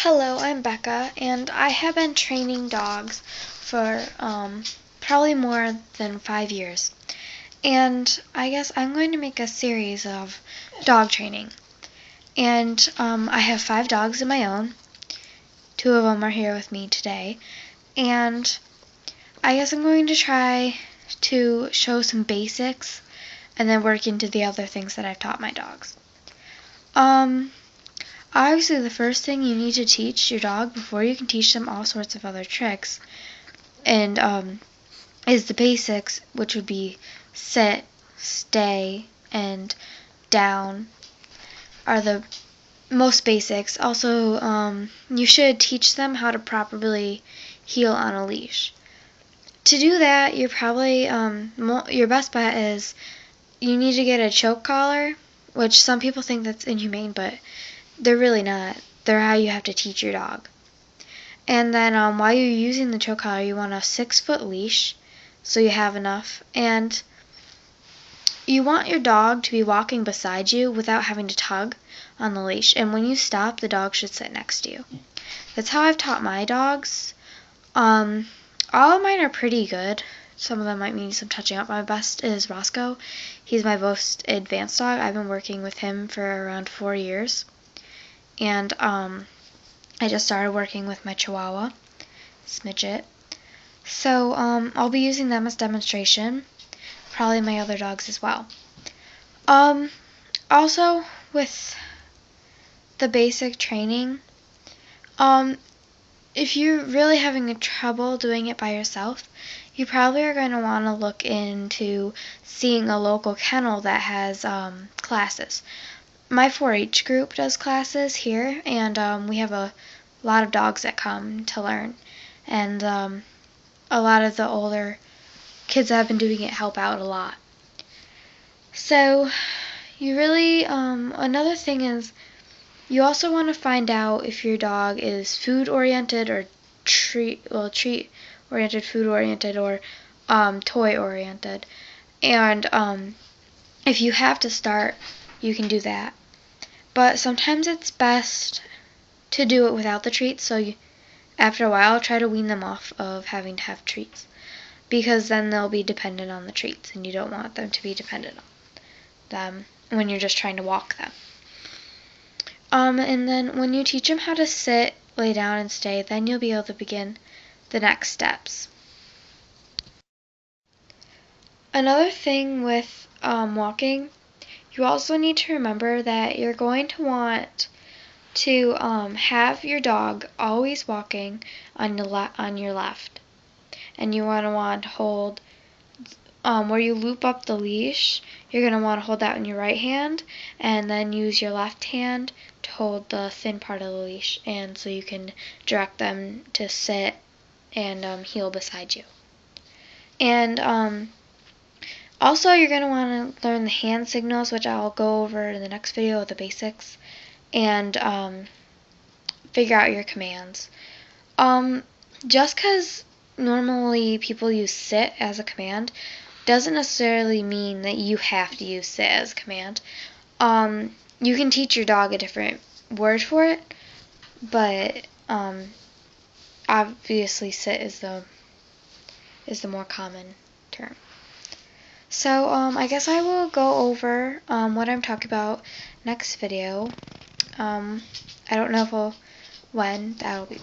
Hello, I'm Becca, and I have been training dogs for probably more than 5 years. And I guess I'm going to make a series of dog training. And I have 5 dogs of my own. 2 of them are here with me today. And I guess I'm going to try to show some basics and then work into the other things that I've taught my dogs. Obviously, the first thing you need to teach your dog before you can teach them all sorts of other tricks and is the basics, which would be sit, stay, and down are the most basics. Also, you should teach them how to properly heel on a leash. To do that, you're probably your best bet is you need to get a choke collar, which some people think that's inhumane, but they're really not. They're how you have to teach your dog. And then while you're using the choke collar, you want a 6-foot leash, so you have enough. And you want your dog to be walking beside you without having to tug on the leash. And when you stop, the dog should sit next to you. That's how I've taught my dogs. All of mine are pretty good. Some of them might need some touching up. My best is Roscoe. He's my most advanced dog. I've been working with him for around 4 years. And I just started working with my Chihuahua, Smidget. So I'll be using them as demonstration, probably my other dogs as well. Also, with the basic training, if you're really having trouble doing it by yourself, you probably are going to want to look into seeing a local kennel that has classes. My 4-H group does classes here, and we have a lot of dogs that come to learn. And a lot of the older kids that have been doing it help out a lot. So, you really, another thing is, you also want to find out if your dog is food-oriented or treat-oriented, food-oriented, or toy-oriented. And if you have to start, you can do that. But sometimes it's best to do it without the treats, so after a while try to wean them off of having to have treats, because then they'll be dependent on the treats, and you don't want them to be dependent on them when you're just trying to walk them. And then when you teach them how to sit, lay down, and stay, then you'll be able to begin the next steps. Another thing with walking, you also need to remember that you're going to want to have your dog always walking on your left, and you want to hold where you loop up the leash. You're going to want to hold that in your right hand, and then use your left hand to hold the thin part of the leash, and so you can direct them to sit and heel beside you. And also, you're going to want to learn the hand signals, which I'll go over in the next video with the basics, and figure out your commands. Just because normally people use sit as a command doesn't necessarily mean that you have to use sit as a command. You can teach your dog a different word for it, but obviously sit is the more common term. So I guess I will go over what I'm talking about next video. I don't know when that'll be.